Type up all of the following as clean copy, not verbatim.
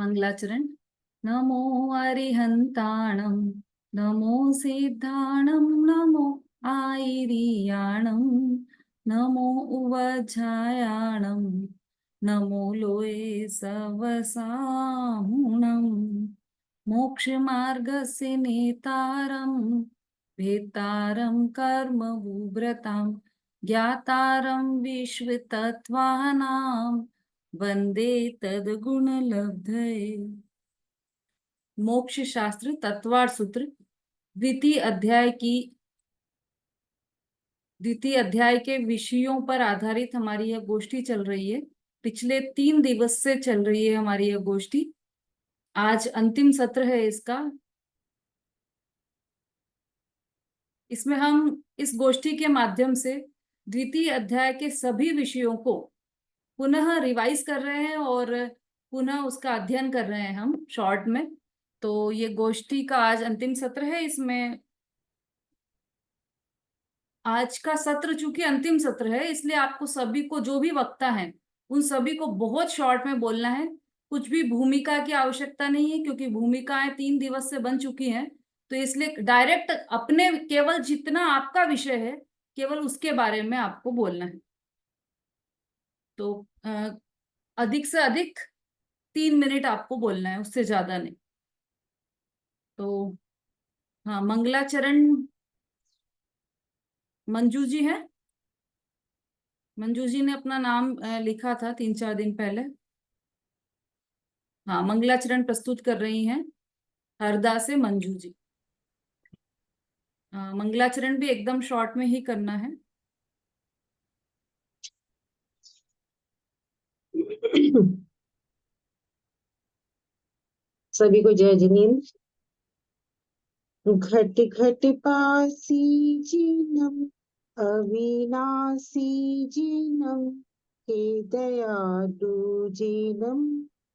मंगलाचरण। नमो अरिहंताणं, नमो सिद्धाणं, नमो आयिरियाणं, नमो उवज्झायाणं, नमो लोये सवसाहुणं, मोक्षमार्गस्य नेतारं, भेतारं कर्मभूव्रतां, ज्ञातारं विश्वतत्त्वानां, वंदे तद्गुणलब्धये। मोक्ष शास्त्र तत्वार सूत्र द्वितीय अध्याय के विषयों पर आधारित हमारी यह गोष्ठी चल रही है। पिछले 3 दिवस से चल रही है हमारी यह गोष्ठी। आज अंतिम सत्र है इसका। इसमें हम इस गोष्ठी के माध्यम से द्वितीय अध्याय के सभी विषयों को पुनः रिवाइज कर रहे हैं और पुनः उसका अध्ययन कर रहे हैं हम शॉर्ट में। तो ये गोष्ठी का आज अंतिम सत्र है। इसमें आज का सत्र चूंकि अंतिम सत्र है, इसलिए आपको सभी को, जो भी वक्ता हैं, उन सभी को बहुत शॉर्ट में बोलना है। कुछ भी भूमिका की आवश्यकता नहीं है, क्योंकि भूमिकाएं 3 दिवस से बन चुकी हैं। तो इसलिए डायरेक्ट अपने, केवल जितना आपका विषय है, केवल उसके बारे में आपको बोलना है। तो अधिक से अधिक 3 मिनट आपको बोलना है, उससे ज्यादा नहीं। तो हाँ, मंगलाचरण मंजू जी हैं। मंजू जी ने अपना नाम लिखा था 3-4 दिन पहले। हाँ, मंगलाचरण प्रस्तुत कर रही हैं हरदा से मंजू जी। मंगलाचरण भी एकदम शॉर्ट में ही करना है। सभी को जय जिनेन्द्र। घट घट पासी जिनम अविनाशी जिनम हे दयालु जिनम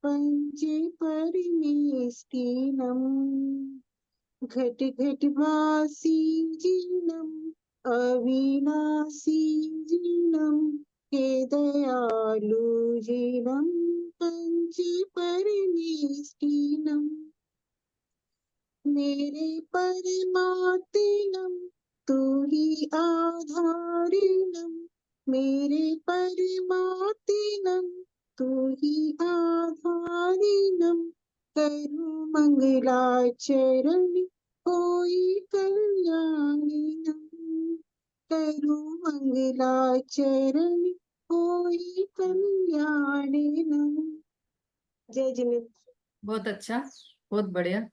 पंच परमेष्टिनम। घट घट वासी जिनम अविनाशी जिनम हे दयालु जिनम पंच परमेष्टिनम। मेरे परमात्मम तू ही आधारिणम, मेरे परमात्मम तू ही आधारिणम। करु मंगलाचरण होई कल्याणिनम, करु मंगलाचरण होई कल्याणिनम। जय जिनेन्द्र। बहुत अच्छा, बहुत बढ़िया।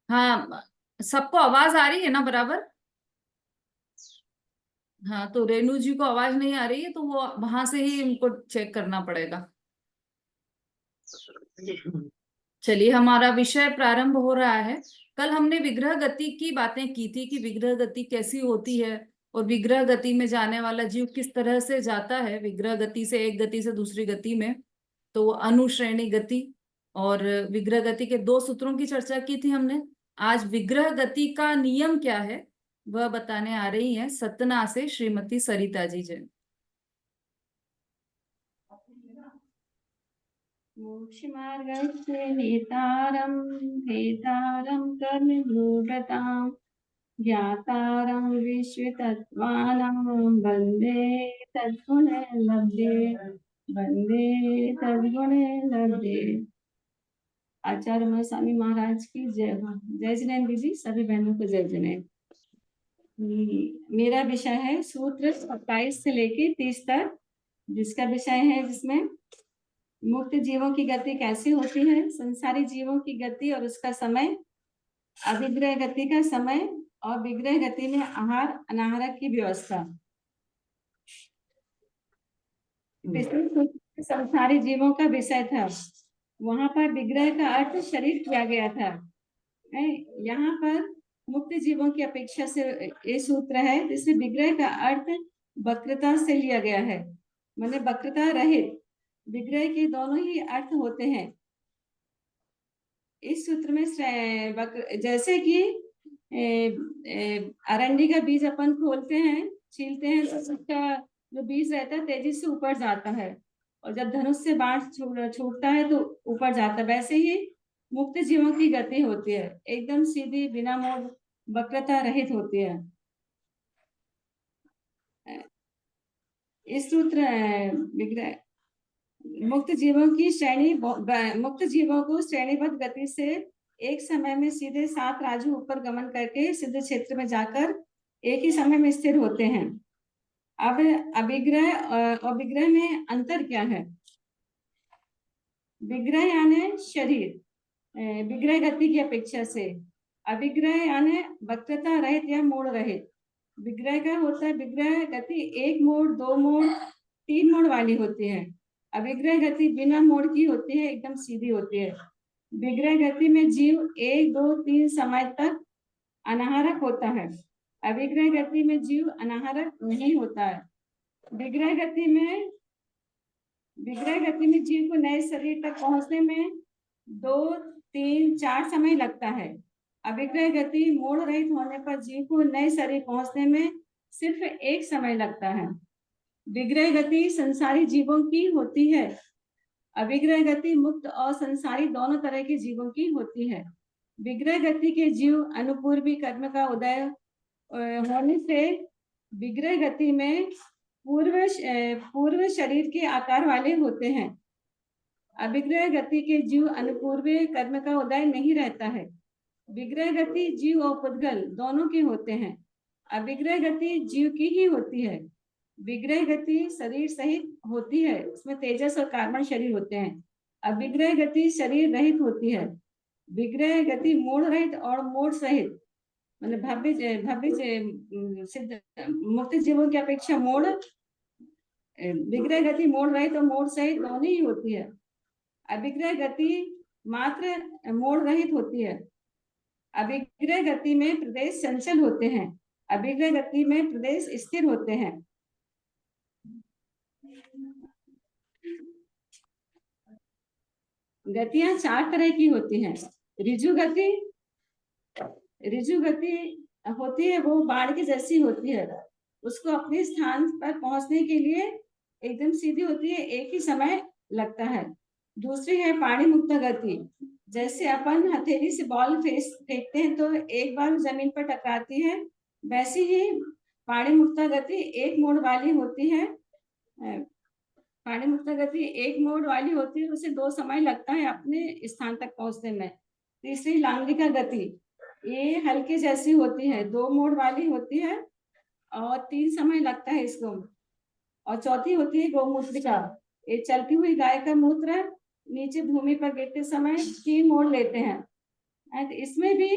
हाँ, सबको आवाज आ रही है ना बराबर? हाँ, तो रेणु जी को आवाज नहीं आ रही है, तो वो वहां से ही उनको चेक करना पड़ेगा। चलिए, हमारा विषय प्रारंभ हो रहा है। कल हमने विग्रह गति की बातें की थी कि विग्रह गति कैसी होती है और विग्रह गति में जाने वाला जीव किस तरह से जाता है, विग्रह गति से एक गति से दूसरी गति में। तो अनुश्रेणी गति और विग्रह गति के 2 सूत्रों की चर्चा की थी हमने। आज विग्रह गति का नियम क्या है वह बताने आ रही हैं सतना से श्रीमती सरिता जी जैन। मोक्षमार्गस्य नेतारं भेतारं कर्मभूव्रतां, ज्ञातारं विश्वतत्त्वानां, वन्दे तद्गुणलब्धे, वन्दे तद्गुणलब्धे। आचार्य स्वामी महाराज की जय। जय जिनेन्द्र जी, सभी बहनों को जय जिनेन्द्र। मेरा विषय है सूत्र 27 से लेके 30 तक, जिसका विषय है जिसमें मुक्त जीवों की गति कैसी होती है, संसारी जीवों की गति और उसका समय, अविग्रह गति का समय और विग्रह गति में आहार अनाहार की व्यवस्था। संसारी जीवों का विषय था, वहां पर विग्रह का अर्थ शरीर किया गया था। यहाँ पर मुक्त जीवों की अपेक्षा से ये सूत्र है जिसमें विग्रह का अर्थ वक्रता से लिया गया है, माने वक्रता रहित। विग्रह के दोनों ही अर्थ होते हैं इस सूत्र में। जैसे कि अरंडी का बीज अपन खोलते हैं, छीलते हैं, तो उसका जो बीज रहता है तेजी से ऊपर जाता है। और जब धनुष से बाण छूटता है तो ऊपर जाता है। वैसे ही मुक्त जीवों की गति होती है, एकदम सीधी, बिना मोड़, वक्रता रहित होती है। इस सूत्र विग्रह मुक्त जीवों की श्रेणी, मुक्त जीवों को श्रेणीबद्ध गति से एक समय में सीधे 7 राजू ऊपर गमन करके सिद्ध क्षेत्र में जाकर एक ही समय में स्थिर होते हैं। अब अभिग्रह और विग्रह में अंतर क्या है? विग्रह यानी शरीर विग्रह गति की अपेक्षा से, अविग्रह यानी वक्रता रहित या मोड़ रहित। विग्रह का होता है, विग्रह गति 1 मोड़, 2 मोड़, 3 मोड़ वाली होती है। अविग्रह गति बिना मोड़ की होती है, एकदम सीधी होती है। विग्रह गति में जीव 1, 2, 3 समय तक अनाहारक होता है। अविग्रह गति में जीव अनाहारक नहीं होता है। विग्रह गति में जीव को नए शरीर तक पहुंचने में 2, 3, 4 समय लगता है। अविग्रह गति मोड़ रहित होने पर जीव को नए शरीर पहुंचने में सिर्फ 1 समय लगता है। विग्रह गति संसारी जीवों की होती है। अविग्रह गति मुक्त और संसारी दोनों तरह के जीवों की होती है। विग्रह गति के जीव अनुपूर्वी कर्म का उदय होने से विग्रह गति में पूर्व शरीर के आकार वाले होते हैं। अविग्रह गति के जीव अनुपूर्वी कर्म का उदय नहीं रहता है। विग्रह गति जीव और पुद्गल दोनों के होते हैं। अविग्रह गति जीव की ही होती है। विग्रह गति शरीर सहित होती है, उसमें तेजस और कार्बन शरीर होते हैं। अविग्रह गति शरीर रहित होती है। विग्रह गति मोड़ रहित और मोड़ सहित, मतलब भव्य सिद्ध मुक्त जीवों की अपेक्षा मोड़ विग्रह गति मोड़ रहित और मोड़ सहित दोनों ही होती है। अविग्रह गति मात्र मोड़ रहित होती है। अविग्रह गति में प्रदेश चंचल होते हैं। अविग्रह गति में प्रदेश स्थिर होते हैं। गतियां 4 तरह की होती हैं। ऋजु गति होती है, वो बाण की जैसी होती है। उसको अपने स्थान पर पहुंचने के लिए एकदम सीधी होती है, एक ही समय लगता है। दूसरी है पाणी मुक्त गति। जैसे अपन हथेली से बॉल फेंकते हैं तो एक बार जमीन पर टकराती है, वैसी ही पाणी मुक्त गति 1 मोड़ वाली होती है। पाणी मुक्त गति 1 मोड़ वाली होती है, उसे 2 समय लगता है अपने स्थान तक पहुंचने में। तीसरी लांगिका गति, ये हल्के जैसी होती है, 2 मोड़ वाली होती है और 3 समय लगता है इसको। और चौथी होती है गौमूत्रिका, ये चलती हुई गाय का मूत्र नीचे भूमि पर गिरते समय 3 मोड़ लेते हैं। इसमें भी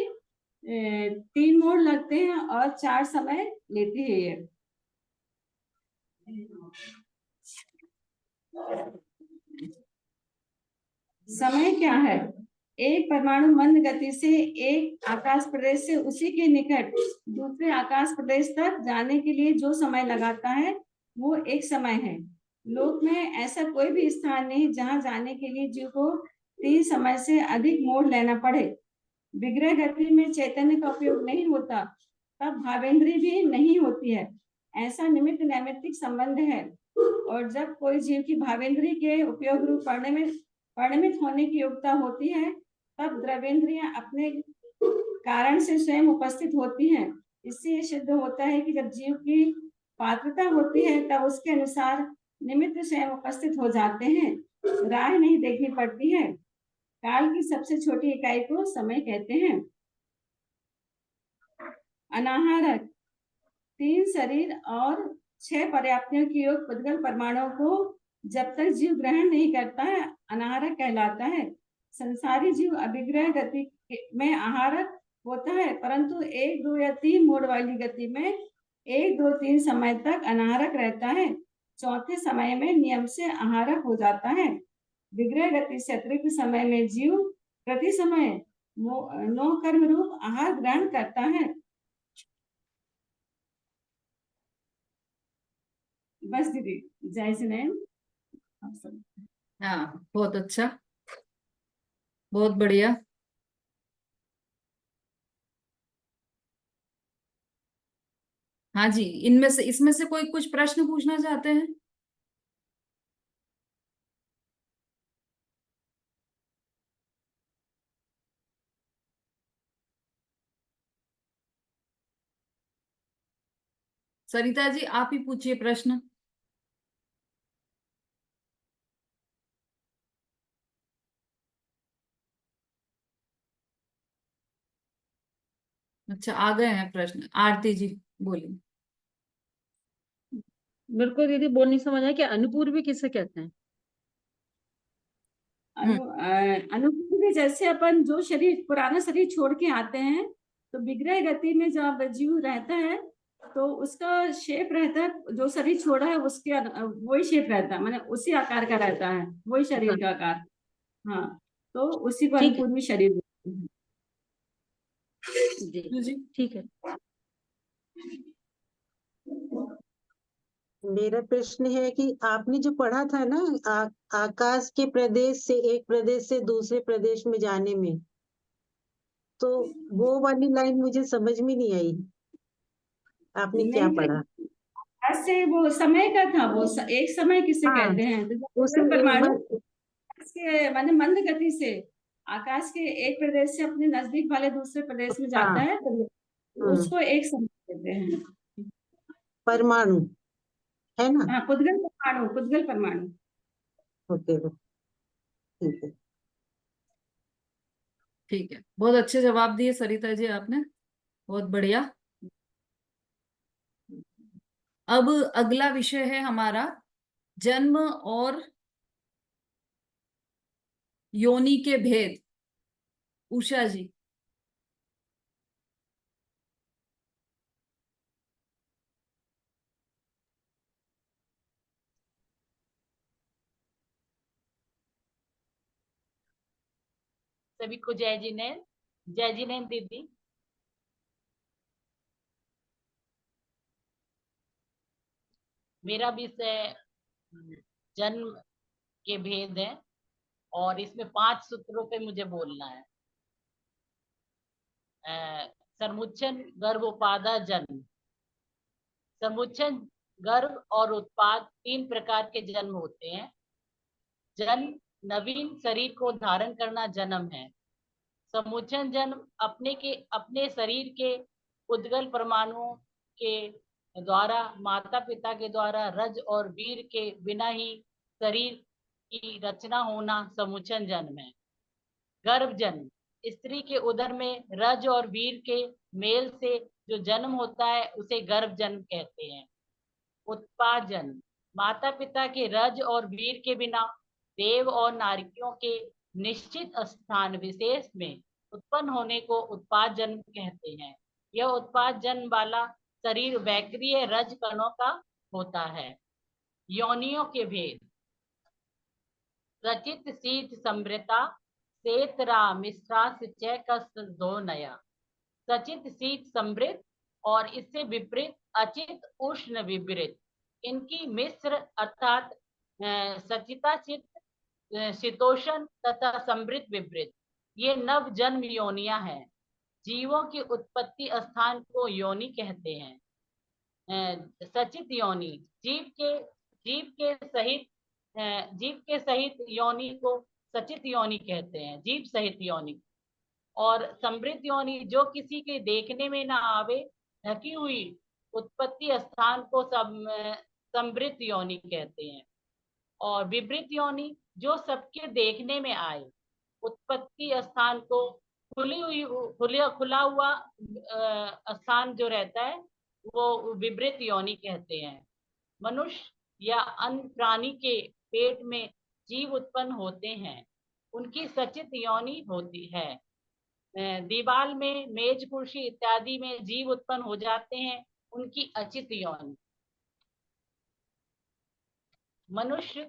3 मोड़ लगते हैं और 4 समय लेती है ये। समय क्या है? एक परमाणु मंद गति से एक आकाश प्रदेश से उसी के निकट दूसरे आकाश प्रदेश तक जाने के लिए जो समय लगाता है वो एक समय है। लोक में ऐसा कोई भी स्थान नहीं जहां जाने के लिए जीव को 3 समय से अधिक मोड़ लेना पड़े। विग्रह गति में चैतन्य का उपयोग नहीं होता, तब भावेंद्री भी नहीं होती है। ऐसा निमित्त नैमित्तिक संबंध है। और जब कोई जीव की भावेंद्री के उपयोग रूप परिणमित होने की योग्यता होती है, तब द्रव्येंद्रियां अपने कारण से स्वयं उपस्थित होती हैं। इससे यह सिद्ध होता है कि जब जीव की पात्रता होती है तब उसके अनुसार निमित्त स्वयं उपस्थित हो जाते हैं, राह नहीं देखनी पड़ती है। काल की सबसे छोटी इकाई को समय कहते हैं। अनाहारक 3 शरीर और 6 पर्याप्तियों की योग पुद्गल परमाणुओं को जब तक जीव ग्रहण नहीं करता है अनाहारक कहलाता है। संसारी जीव अभिग्रह गति में आहारक होता है, परंतु 1, 2 या 3 मोड़ वाली गति में 1, 2, 3 समय तक अनाहारक रहता है। चौथे समय में नियम से आहारक हो जाता है। विग्रह गति से अतिरिक्त समय में जीव प्रति समय 9 कर्म रूप आहार ग्रहण करता है। बस दीदी, जय जिनेन्द्र। हाँ, बहुत अच्छा, बहुत बढ़िया। हाँ जी, इसमें से कोई कुछ प्रश्न पूछना चाहते हैं? सरिता जी आप ही पूछिए प्रश्न। अच्छा आ गए हैं प्रश्न, आरती जी बोलिए। मेरे को दीदी बोल नहीं समझ आया कि अनुपूर्वी किसे कहते हैं। अनुपूर्वी जैसे अपन जो शरीर पुराना शरीर छोड़ के आते हैं तो विग्रह गति में जब जीव रहता है तो उसका शेप रहता है, जो शरीर छोड़ा है उसके वही शेप रहता है, मतलब उसी आकार का रहता है, वही शरीर का आकार। हाँ, तो उसी को ठीक है अनुपूर्वी शरीर बोलते हैं। जी ठीक है। मेरा प्रश्न है कि आपने जो पढ़ा था ना, आकाश के प्रदेश से एक प्रदेश से दूसरे प्रदेश में जाने में, तो वो वाली लाइन मुझे समझ में नहीं आई। आपने क्या नहीं, पढ़ा? ऐसे वो समय का था, वो एक समय किसे हाँ, कहते हैं, तो उसे जब एक परमाणु बार। के माने मंद गति से आकाश के एक प्रदेश से अपने नजदीक वाले दूसरे प्रदेश में जाता हाँ है तो हाँ, उसको एक समय कहते हैं। परमाणु है ना? हाँ, पुद्गल परमाणु, पुद्गल परमाणु। ओके, ठीक है। ठीक है, बहुत अच्छे जवाब दिए सरिता जी आपने, बहुत बढ़िया। अब अगला विषय है हमारा जन्म और योनि के भेद। उषा जी। सभी को जय जिनेंद्र, जय जिनेंद्र दीदी। मेरा विषय जन्म के भेद है और इसमें 5 सूत्रों पे मुझे बोलना है। समुच्चन, गर्भ, उपादा, जन्म। समुच्चन, गर्भ और उत्पाद 3 प्रकार के जन्म होते हैं। जन्म नवीन शरीर को धारण करना जन्म है। समुच्चन जन्म अपने शरीर के उद्गल परमाणुओं के द्वारा माता पिता के द्वारा रज और वीर के बिना ही शरीर की रचना होना समुच्चन जन्म है। गर्भ जन्म स्त्री के उदर में रज और वीर के मेल से जो जन्म होता है उसे गर्भ जन्म कहते हैं। उत्पाद जन्म माता पिता के रज और वीर के बिना देव और नारियों के निश्चित स्थान विशेष में उत्पन्न होने को उत्पाद जन्म कहते हैं। यह उत्पाद जन्म वाला शरीर वैक्रिय रज कणों का होता है। योनियों के भेद। रचित शीत समृता सेतरा मिश्रा सिंचय कस दो नया। सचित शीत समृद्ध और इससे विपरीत अचित उष्ण विपरीत। इनकी मिश्र अर्थात सचिता चित शीतोषण तथा समृद्ध विपरीत, ये नव जन्म योनियां हैं। जीवों की उत्पत्ति स्थान को योनि कहते हैं। सचित योनि जीव के सहित योनि को सचित योनि कहते हैं, जीव सहित योनि। और समृद्ध योनि जो किसी के देखने में ना आवे, ढकी हुई उत्पत्ति स्थान को समृद्ध योनि कहते हैं। और विपरीत योनि जो सबके देखने में आए, उत्पत्ति स्थान को खुला हुआ स्थान जो रहता है वो विपरीत योनि कहते हैं। मनुष्य या अन्य प्राणी के पेट में जीव उत्पन्न होते हैं, उनकी सचित योनि होती है। दीवार में मेज कुर्सी इत्यादि में जीव उत्पन्न हो जाते हैं, उनकी अचित योनि। मनुष्य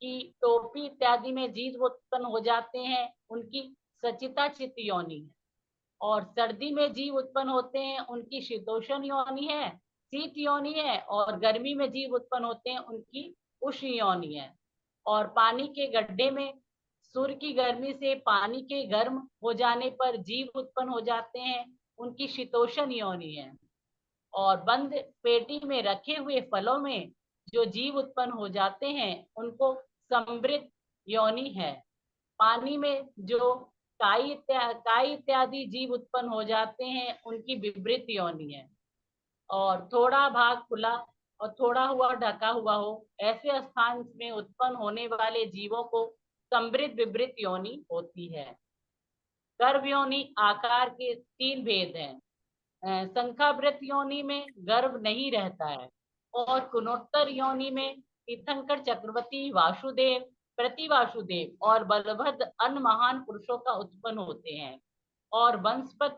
की टोपी इत्यादि में जीव उत्पन्न हो जाते हैं, उनकी सचिता चित योनि है। और सर्दी में जीव उत्पन्न होते हैं, उनकी शीतोषण योनि है, शीत योनि है। और गर्मी में जीव उत्पन्न होते हैं, उनकी उष्ण योनि है। और पानी के गड्ढे में सूर्य की गर्मी से पानी के गर्म हो जाने पर जीव उत्पन्न हो जाते हैं, उनकी शीतोषण योनि है। और बंद पेटी में रखे हुए फलों में जो जीव उत्पन्न हो जाते हैं, उनको समृद्ध योनि है। पानी में जो काई इत्यादि जीव उत्पन्न हो जाते हैं, उनकी विपरीत योनि है। और थोड़ा भाग खुला और थोड़ा हुआ ढका हुआ हो, ऐसे स्थान में उत्पन्न होने वाले जीवों को समृद्ध विवृत योनि होती है। गर्भ योनि आकार के 3 भेद हैं। शंखावृत योनि में गर्भ नहीं रहता है और कुनोत्तर योनि में तीर्थंकर, चक्रवर्ती, वासुदेव, प्रतिवासुदेव और बलभद्र अन्य महान पुरुषों का उत्पन्न होते हैं। और वनस्पत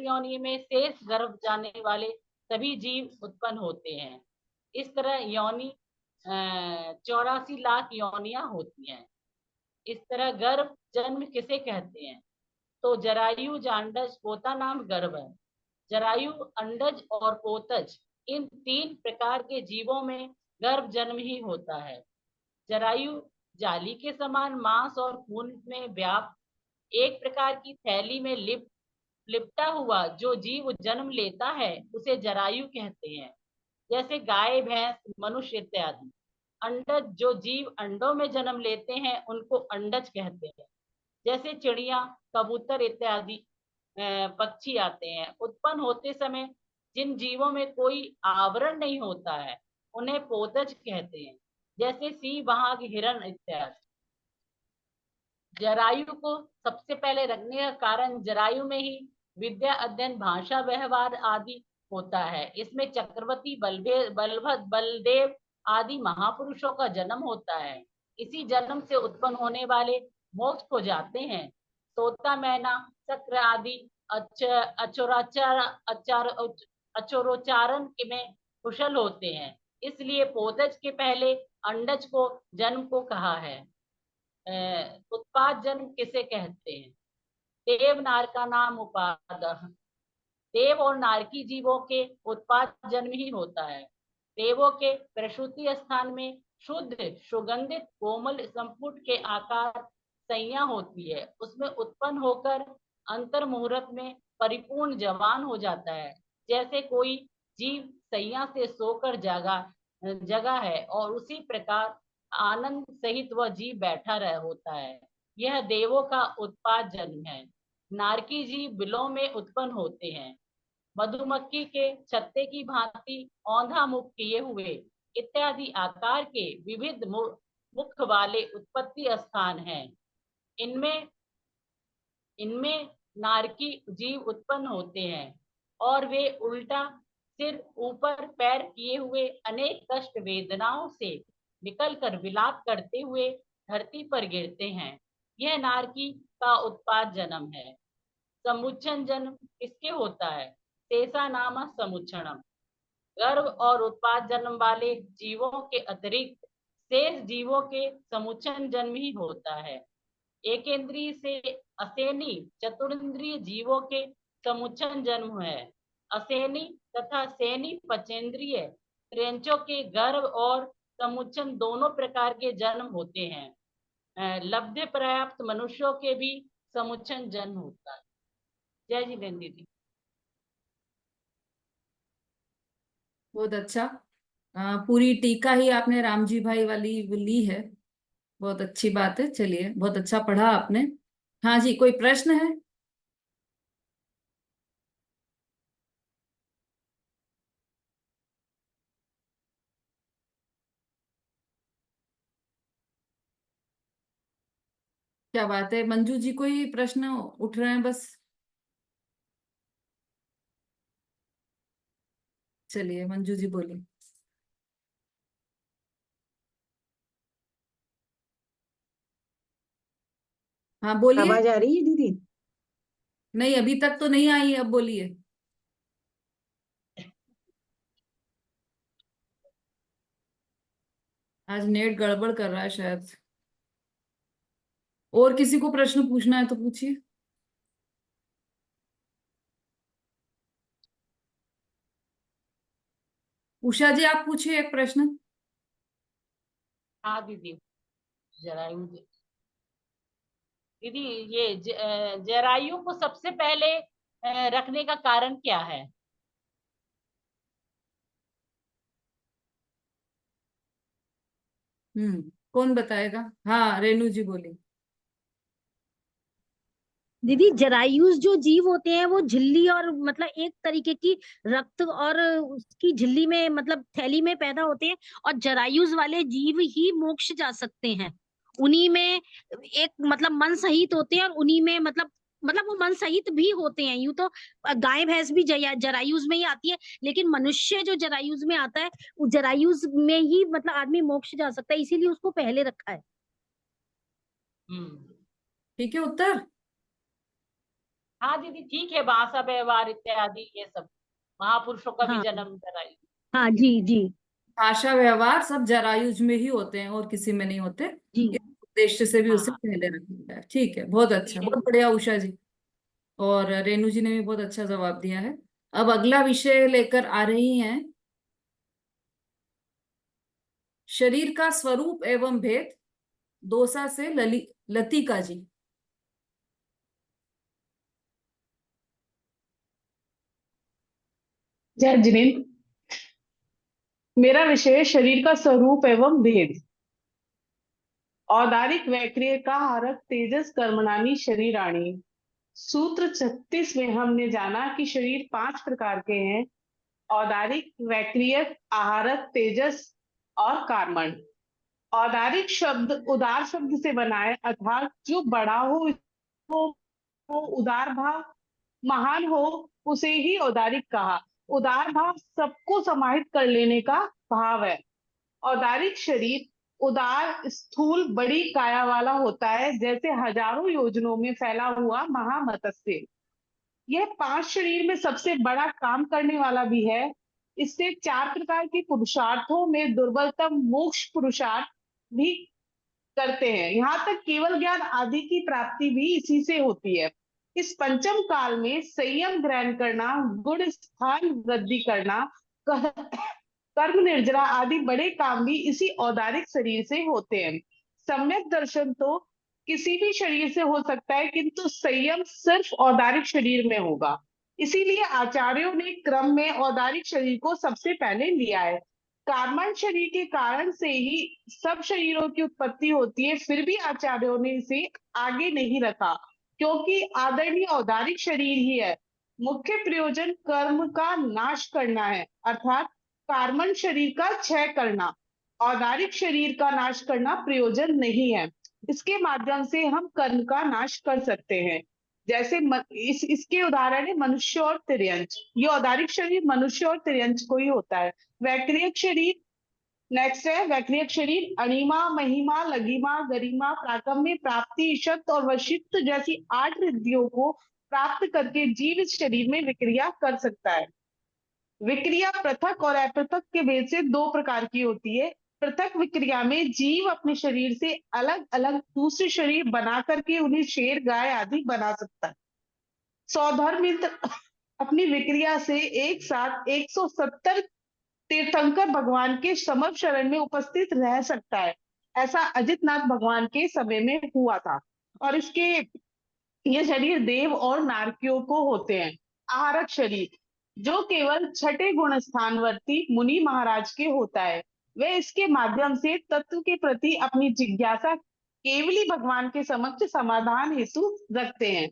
योनि में शेष गर्भ जाने वाले सभी जीव उत्पन्न होते हैं। इस तरह योनि 84 लाख योनियां होती हैं। इस तरह गर्भ जन्म किसे कहते हैं? तो जरायु, जांडज, पोता नाम गर्भ है। जरायु, अंडज और पोतज, इन 3 प्रकार के जीवों में गर्भ जन्म ही होता है। जरायु जाली के समान मांस और खून में व्याप्त एक प्रकार की थैली में लिपटा हुआ जो जीव जन्म लेता है उसे जरायु कहते हैं, जैसे गाय, भैंस, मनुष्य इत्यादि। अंडज, जो जीव अंडों में जन्म लेते हैं उनको अंडज कहते हैं, जैसे चिड़िया, कबूतर इत्यादि पक्षी आते हैं। उत्पन्न होते समय जिन जीवों में कोई आवरण नहीं होता है उन्हें पोतज कहते हैं, जैसे सिंह, बाघ, हिरण इत्यादि। जरायु को सबसे पहले रखने का कारण जरायु में ही विद्या, अध्ययन, भाषा, व्यवहार आदि होता है। इसमें चक्रवर्ती, बलभद्र, बलदेव आदि महापुरुषों का जन्म होता है। इसी जन्म से उत्पन्न होने वाले मोक्ष को जाते हैं। तोता, मैना, चक्र आदि अचोरोच्चारण में कुशल होते हैं, इसलिए पोतज के पहले अंडज को जन्म को कहा है। उत्पाद जन्म किसे कहते हैं? देव, नार का नाम उपादः। देव और नारकी जीवों के उत्पाद जन्म ही होता है। देवों के प्रसूति स्थान में शुद्ध, सुगंधित, कोमल संपुट के आकार सैया होती है। उसमें उत्पन्न होकर अंतर मुहूर्त में परिपूर्ण जवान हो जाता है, जैसे कोई जीव सैया से सोकर जगा है और उसी प्रकार आनंद सहित वह जीव बैठा रह होता है। यह देवों का उत्पाद जन्म है। नारकी जीव बिलों में उत्पन्न होते हैं। मधुमक्खी के छत्ते की भांति औंधा मुख किए हुए इत्यादि आकार के विविध मुख वाले उत्पत्ति स्थान हैं। इनमें इनमें नारकी जीव उत्पन्न होते हैं और वे उल्टा सिर ऊपर पैर किए हुए अनेक कष्ट वेदनाओं से निकलकर विलाप करते हुए धरती पर गिरते हैं। यह नारकी का उत्पाद जन्म है। समुच्चन जन्म किसके होता है? शेषा नाम समुच्चनम। गर्भ और उत्पाद जन्म वाले जीवों के अतिरिक्त शेष जीवों के समुच्चन जन्म ही होता है। एकेंद्रीय से असेनी चतुरिंद्रिय जीवों के समुच्चन जन्म है। असेनी तथा सेनी पचेंद्रिय त्रेंचों के गर्भ और समुच्चन दोनों प्रकार के जन्म होते हैं। लब्ध पर्याप्त मनुष्यों के भी समुच्चन जन्म होता है। जय जिनेन्द्र दीदी। बहुत अच्छा। पूरी टीका ही आपने राम जी भाई वाली ली है। बहुत अच्छी बात है। चलिए, बहुत अच्छा पढ़ा आपने। हाँ जी, कोई प्रश्न है? क्या बात है, मंजू जी, कोई प्रश्न उठ रहे हैं बस? चलिए मंजू जी बोलिए। हाँ बोलिए। आवाज आ रही है दीदी? नहीं, अभी तक तो नहीं आई, अब बोलिए। आज नेट गड़बड़ कर रहा है शायद। और किसी को प्रश्न पूछना है तो पूछिए। उषा जी, आप पूछिए एक प्रश्न। हाँ दीदी, जरायु दीदी, ये जरायु को सबसे पहले रखने का कारण क्या है? कौन बताएगा? हाँ, रेनू जी बोलिए। दीदी जरायुज जो जीव होते हैं वो झिल्ली और मतलब एक तरीके की रक्त और उसकी झिल्ली में मतलब थैली में पैदा होते हैं, और जरायुज वाले जीव ही मोक्ष जा सकते हैं। उन्हीं में एक मतलब मन सहित होते हैं, और उन्हीं में मतलब वो मन सहित भी होते हैं। यूं तो गाय भैंस भी जरायुज में ही आती है, लेकिन मनुष्य जो जरायुज में आता है, वो जरायुज में ही मतलब आदमी मोक्ष जा सकता है, इसीलिए उसको पहले रखा है। ठीक है उत्तर। हाँ दीदी ठीक है, भाषा व्यवहार इत्यादि ये सब महापुरुषों का भी हाँ जन्म कराई। हाँ जी जी भाषा व्यवहार सब जरायुज में ही होते हैं और किसी में नहीं होते। जी। इस उद्देश्य से भी हाँ उसे हाँ पहले रखा गया है। ठीक है, बहुत अच्छा, ये बहुत बढ़िया उषा जी। और रेणु जी ने भी बहुत अच्छा जवाब दिया है। अब अगला विषय लेकर आ रही हैं, शरीर का स्वरूप एवं भेद, दौसा से लतिका जी। जय जिनेन्द्र। मेरा विषय है शरीर का स्वरूप एवं भेद। औदारिक वैक्रिय का हारक तेजस कर्मणानी शरीराणी। सूत्र 36 में हमने जाना कि शरीर 5 प्रकार के हैं: औदारिक, वैक्रियक, आहारक, तेजस और कार्मण। औदारिक शब्द उदार शब्द से बना है, अर्थात जो बड़ा हो, वो उदार भाव, महान हो, उसे ही औदारिक कहा। उदार भाव सबको समाहित कर लेने का भाव है। औदारिक शरीर उदार, स्थूल, बड़ी काया वाला होता है, जैसे हजारों योजनों में फैला हुआ महामत्स्य। यह 5 शरीर में सबसे बड़ा काम करने वाला भी है। इससे 4 प्रकार के पुरुषार्थों में दुर्बलतम मोक्ष पुरुषार्थ भी करते हैं। यहाँ तक केवल ज्ञान आदि की प्राप्ति भी इसी से होती है। इस पंचम काल में संयम ग्रहण करना, गुण स्थान वृद्धि करना, कर्म निर्जरा आदि बड़े काम भी इसी औदारिक शरीर से होते हैं। सम्यक दर्शन तो किसी भी शरीर से हो सकता है, किंतु संयम सिर्फ औदारिक शरीर में होगा। इसीलिए आचार्यों ने क्रम में औदारिक शरीर को सबसे पहले लिया है। कार्मण शरीर के कारण से ही सब शरीरों की उत्पत्ति होती है, फिर भी आचार्यों ने इसे आगे नहीं रखा, क्योंकि आदरणीय औदारिक शरीर ही है। मुख्य प्रयोजन कर्म का नाश करना है, अर्थात कार्मण शरीर का क्षय करना। औदारिक शरीर का नाश करना प्रयोजन नहीं है। इसके माध्यम से हम कर्म का नाश कर सकते हैं। जैसे इसके उदाहरण है मनुष्य और तिर्यंच। ये औदारिक शरीर मनुष्य और तिर्यंच को ही होता है। वैक्रियक शरीर नेक्स्ट है। वैक्रियक शरीर अणिमा, महिमा, लघिमा, गरिमा, प्राकम्य, प्राप्ति, ईशत और वशिष्ठ जैसी 8 रिद्धियों को प्राप्त करके जीव इस शरीर में विक्रिया कर सकता है। विक्रिया पृथक और अपृथक के भेद से 2 प्रकार की होती है। पृथक विक्रिया में जीव अपने शरीर से अलग अलग दूसरे शरीर बना करके उन्हें शेर, गाय आदि बना सकता है। सौधर्मित्र अपनी विक्रिया से एक साथ 170 तीर्थंकर भगवान के समर्थ शरण में उपस्थित रह सकता है। ऐसा अजितनाथ भगवान के समय में हुआ था। और इसके ये शरीर देव और नारकियों को होते हैं। आहारक शरीर जो केवल छठे गुण स्थानवर्ती मुनि महाराज के होता है। वे इसके माध्यम से तत्व के प्रति अपनी जिज्ञासा केवली भगवान के समक्ष समाधान हेतु रखते हैं।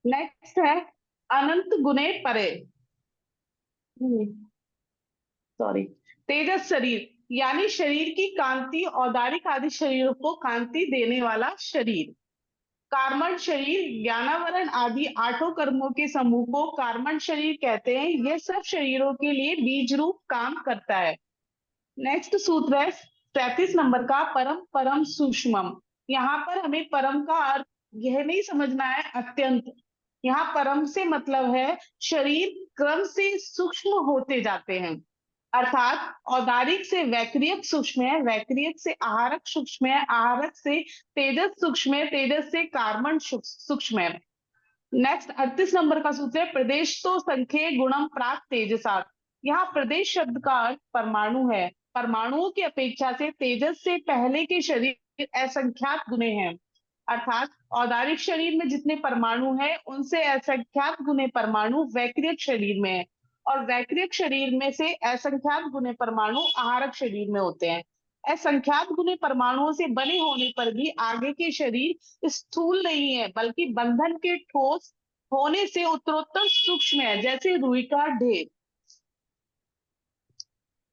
नेक्स्ट है अनंत गुणे परे, सॉरी, तेजस शरीर यानी शरीर की कांति औदारिक आदि शरीरों को कांति देने वाला शरीर। कार्मण शरीर ज्ञानावरण आदि 8 कर्मों के समूह को कार्मण शरीर कहते हैं। यह सब शरीरों के लिए बीज रूप काम करता है। नेक्स्ट सूत्र है 33 नंबर का, परम परम सूक्ष्मम। यहाँ पर हमें परम का अर्थ यह नहीं समझना है अत्यंत। यहाँ परम से मतलब है शरीर क्रम से सूक्ष्म होते जाते हैं, अर्थात औदारिक से वैक्रियक सूक्ष्म है, वैक्रियक से आहारक सूक्ष्म है, आहारक से तेजस सूक्ष्म है, तेजस से कार्मण सूक्ष्म है। नेक्स्ट 38 नंबर का सूत्र है प्रदेश तो संख्ये गुणम प्राक तेजसात। यहाँ प्रदेश शब्द का अर्थ परमाणु है। परमाणुओं की अपेक्षा से तेजस से पहले के शरीर असंख्यात गुणे हैं, अर्थात औदारिक शरीर में जितने परमाणु हैं उनसे असंख्यात गुने परमाणु वैक्रियक शरीर में है, और वैक्रियक शरीर में से असंख्यात गुने परमाणु आहारक शरीर में होते हैं। असंख्यात गुने परमाणुओं से बने होने पर भी आगे के शरीर स्थूल नहीं है, बल्कि बंधन के ठोस होने से उत्तरोत्तर सूक्ष्म है, जैसे रुई का ढेर।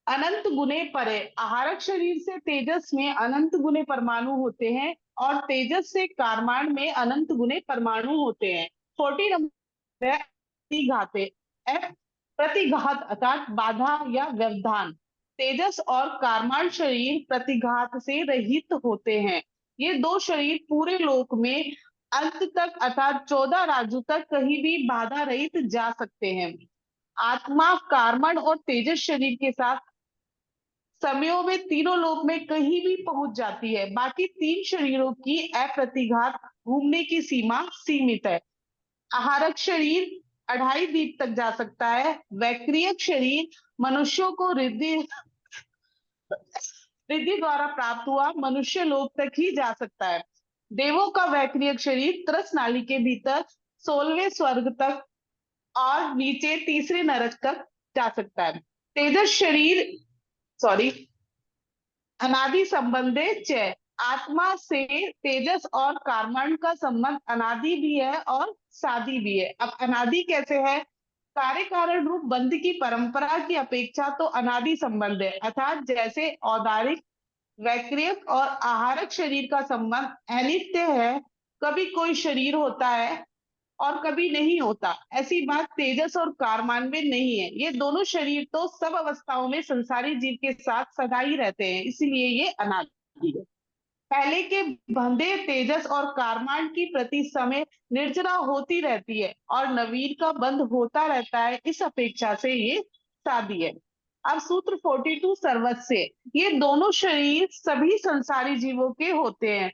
अनंत गुने परे, आहारक शरीर से तेजस में अनंत गुने परमाणु होते हैं और तेजस से कारमान में अनंत गुने परमाणु होते हैं। 40 नंबर है प्रतिघाते। एफ प्रतिघात अर्थात बाधा या व्यवधान। तेजस और कारमान शरीर प्रतिघात से रहित होते हैं। ये दो शरीर पूरे लोक में अंत तक अर्थात 14 राजु तक कहीं भी बाधा रहित जा सकते हैं। आत्मा कारमन और तेजस शरीर के साथ समयों में तीनों लोक में कहीं भी पहुंच जाती है। बाकी तीन शरीरों की अप्रतिघात घूमने की सीमा सीमित है। आहारक शरीर 2.5 दीप तक जा सकता है। वैक्रियक शरीर मनुष्यों को रिद्धि द्वारा प्राप्त हुआ मनुष्य लोक तक ही जा सकता है। देवों का वैक्रियक शरीर त्रस नाली के भीतर 16वें स्वर्ग तक और नीचे तीसरे नरक तक जा सकता है। तेजस शरीर अनादि संबंधे च, आत्मा से तेजस और कारमन का संबंध अनादि भी है और सादी भी है। अब अनादि कैसे है? कार्य कारण रूप बंध की परंपरा की अपेक्षा तो अनादि संबंध है, अर्थात जैसे औदारिक वैक्रियक और आहारक शरीर का संबंध अनित्य है, कभी कोई शरीर होता है और कभी नहीं होता, ऐसी बात तेजस और कारमान में नहीं है। ये दोनों शरीर तो सब अवस्थाओं में संसारी जीव के साथ सदा ही रहते हैं, इसलिए ये अनादि है। पहले के बंधे तेजस और कारमान की प्रति समय निर्जरा होती रहती है और नवीन का बंध होता रहता है, इस अपेक्षा से ये सादी है। अब सूत्र 42 सर्वस्य, ये दोनों शरीर सभी संसारी जीवों के होते हैं,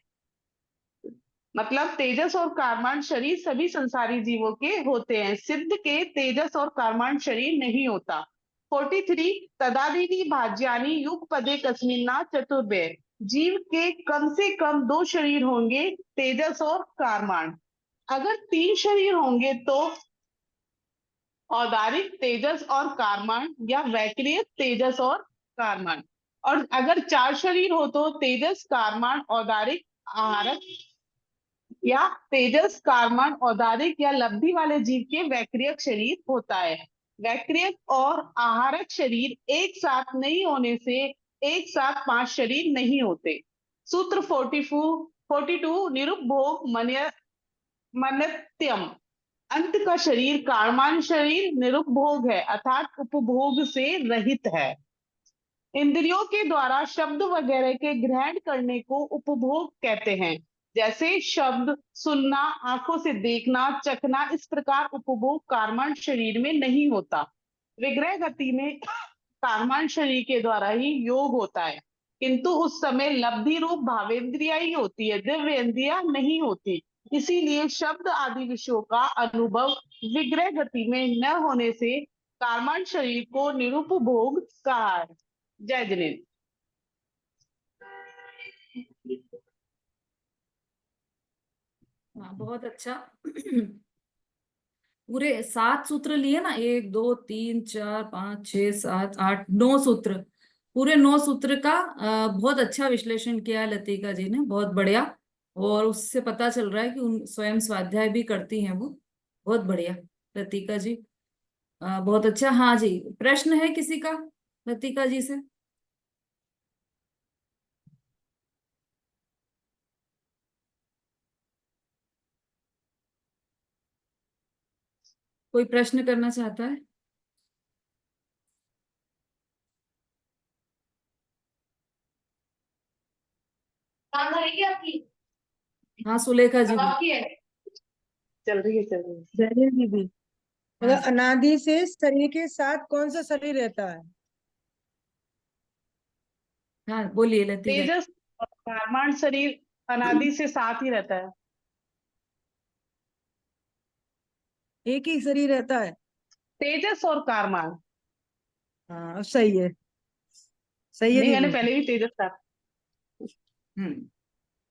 मतलब तेजस और कारमान शरीर सभी संसारी जीवों के होते हैं। सिद्ध के तेजस और कारमान शरीर नहीं होता। 43 तदादीनी भाज्यानी युग पदे कस्मिन्ना चतुर्भे, जीव के कम से कम 2 शरीर होंगे, तेजस और कारमान। अगर 3 शरीर होंगे तो औदारिक तेजस और कारमान या वैक्रियक तेजस और कारमान, और अगर 4 शरीर हो तो तेजस कारमान औदारिक आहारक या तेजस कारमान औदारिक या लब्धि वाले जीव के वैक्रियक शरीर होता है। वैक्रियक और आहारक शरीर एक साथ नहीं होने से एक साथ 5 शरीर नहीं होते। सूत्र 42 निरुपभोग मन्यत्यम, अंत का शरीर कारमान शरीर निरुपभोग है, अर्थात उपभोग से रहित है। इंद्रियों के द्वारा शब्द वगैरह के ग्रहण करने को उपभोग कहते हैं, जैसे शब्द सुनना, आंखों से देखना, चखना, इस प्रकार उपभोग कारमान शरीर में नहीं होता। विग्रह गति में कारमान शरीर के द्वारा ही योग होता है, किंतु उस समय लब्धि रूप भावेंद्रिया ही होती है, दिव्य इंद्रिया नहीं होती। इसीलिए शब्द आदि विषयों का अनुभव विग्रह गति में न होने से कारमान शरीर को निरुपभोग कहा है। जय जिनेन्द्र। हाँ, बहुत अच्छा। पूरे 7 सूत्र लिए ना, 1 2 3 4 5 6 7 8 9 सूत्र, पूरे 9 सूत्र का बहुत अच्छा विश्लेषण किया है लतिका जी ने, बहुत बढ़िया। और उससे पता चल रहा है कि उन स्वयं स्वाध्याय भी करती हैं वो, बहुत बढ़िया लतिका जी, बहुत अच्छा। हाँ जी, प्रश्न है किसी का लतिका जी से? कोई प्रश्न करना चाहता है? हाँ सुलेखा जी भी। चल रही है जय दीदी, हाँ मतलब अनादि से शरीर के साथ कौन सा शरीर रहता है? हाँ बोलिए लतिका जी। तेजस और कारमान शरीर अनादि से साथ ही रहता है। एक ही शरीर रहता है? तेजस और कारमान। हाँ सही है, सही है नहीं, मैंने दीदी। पहले भी तेजस था।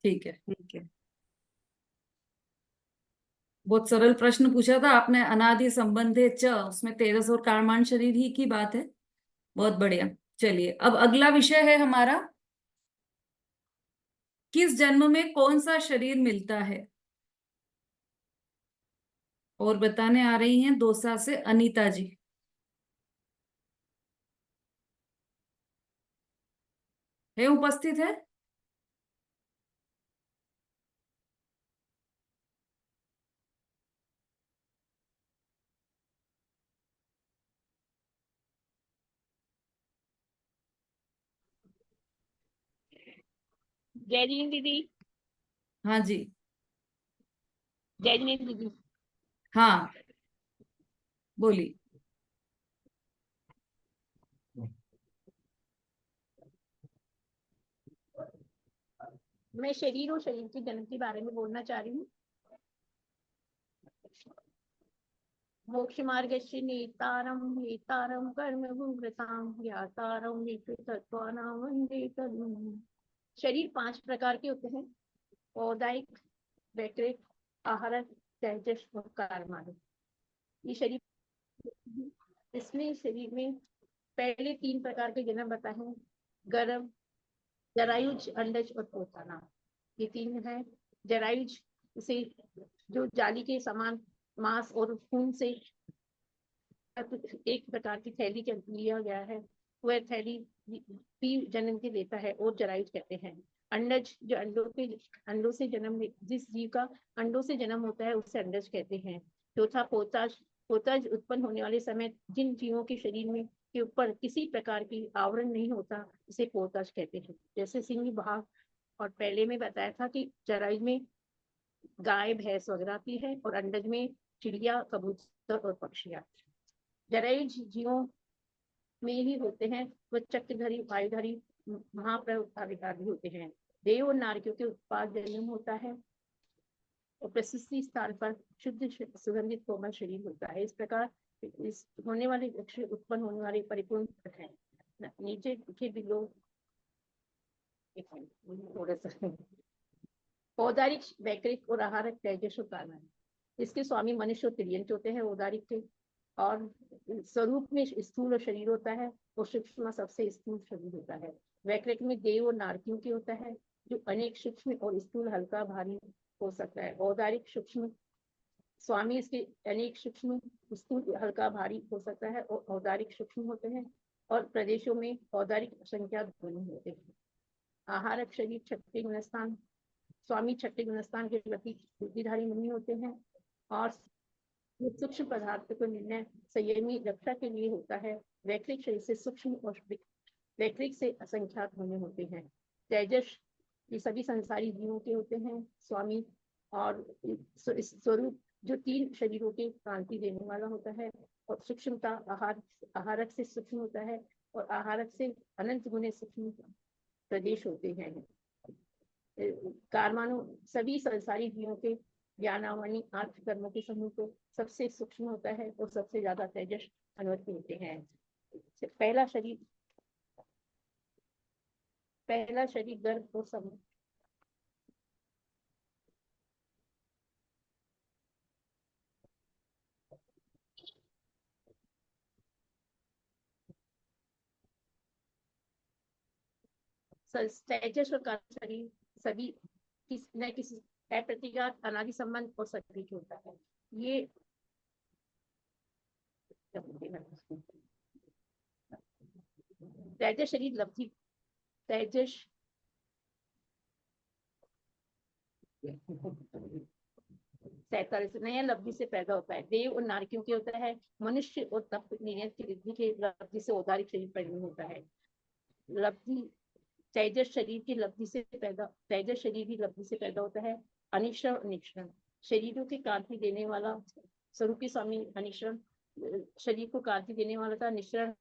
ठीक है। ठीक है। बहुत सरल प्रश्न पूछा था आपने, अनादि संबंधे च, उसमें तेजस और कारमान शरीर ही की बात है। बहुत बढ़िया। चलिए अब अगला विषय है हमारा, किस जन्म में कौन सा शरीर मिलता है। और बताने आ रही हैं दौसा से अनीता जी। है, उपस्थित है? जय जिनेन्द्र दीदी। हाँ जी। जय जिनेन्द्र दीदी। हाँ बोलिए। मैं शरीर और शरीर के जन्म के बारे में बोलना चाह रही हूँ। मोक्ष मार्गस्य नेतारं नेतारं कर्म भूवृतां ज्ञातारं नित्यतत्त्वानां वन्दे तनुम्। शरीर 5 प्रकार के होते हैं, औदायिक, वैक्रिक, आहारक, तेजस और कारमान। ये शरीर, इसमें शरीर में पहले 3 प्रकार के जन्म बताए हैं, गर्भ, जरायुज, अंडज और पोताना। ये 3 है। जरायुज से जो जाली के समान मांस और खून से एक प्रकार की थैली के लिया गया है, वह थैली भी जन्म के देता है और जरायुज कहते हैं। अंडज जो अंडों से जन्म, जिस जीव का अंडों से जन्म होता है उसे अंडज कहते हैं। चौथा पोताज, पोताज उत्पन्न होने वाले समय जिन जीवों के शरीर में के ऊपर किसी प्रकार की आवरण नहीं होता उसे पोताज कहते हैं। जैसे सिंह, भाग, और पहले में बताया था कि जरायुज में गाय, भैंस वगैरह आती है और अंडज में चिड़िया, कबूतर और पक्षियां। जरायुज जीवों में ही होते हैं, वह चक्रधारी, वायुधारी, महाप्रधारी होते हैं। देव और नारकियों के उत्पाद जन्म होता है और प्रसूति स्थान पर शुद्ध सुगंधित कोमल शरीर होता है। इस प्रकार इस होने वाले उत्पन्न होने वाले परिपूर्ण है। नीचे के भी लोग थोड़ा सा औदारिक, वैक्रिक और आहारक, तेजस और कारमान। इसके स्वामी मनुष्य और तिर्यंत होते हैं। औदारिक के और स्वरूप में स्थूल शरीर होता है और सूक्ष्म सबसे स्थूल शरीर होता है। वैक्रिक में देव और नारकियों के होता है, जो अनेक सूक्ष्म और स्थूल, हल्का, भारी हो सकता है। औदारिक सूक्ष्म स्वामी इसके अनेक सूक्ष्म, स्थूल, हल्का, भारी हो सकता है और औदारिक सूक्ष्म होते हैं और प्रदेशों में औदारिक संख्या ध्वनि होते हैं। आहारक शरीर छठे गुणस्थान, स्वामी छठे गुणस्थान के प्रति बुद्धिधारी मुनि होते हैं और सूक्ष्म पदार्थ को निर्णय संयमी रक्षा के लिए होता है। वैक्रिक शरीर से सूक्ष्म और वैक्रिक से असंख्यात होने होते हैं। तेजस ये सभी संसारी जीवों के होते हैं स्वामी, और स्वरूप जो 3 शरीरों के कांति देने वाला होता है और सूक्ष्मता आहारक से सूक्ष्म होता है और आहारक से अनंत गुने सूक्ष्म प्रदेश होते हैं। कारमानो सभी संसारी जीवों के ज्ञानावनी 8 कर्मों के समूह को सबसे सूक्ष्म होता है और सबसे ज्यादा तेजस अनुवृत्ति होते हैं। पहला शरीर गर्भ और समूह। तेजस और कारक शरीर सभी न किसी अप्रतिघात, अनादि संबंध और सटीक होता है। ये तेजस शरीर लब्धि, तेजस 47 नया लब्धि से पैदा होता है। देव और नारकियों के होता है। मनुष्य और तप नियत की रिद्धि के लब्धि से औदारिक शरीर पैदा होता है। लब्धि तेजस शरीर की लब्धि से पैदा, तेजस शरीर की लब्धि से पैदा होता है। अनिश्रण और निश्रण शरीरों की कांति देने वाला स्वरूपी स्वामी अनिश्रण शरीर को कांति देने वाला था। निश्रण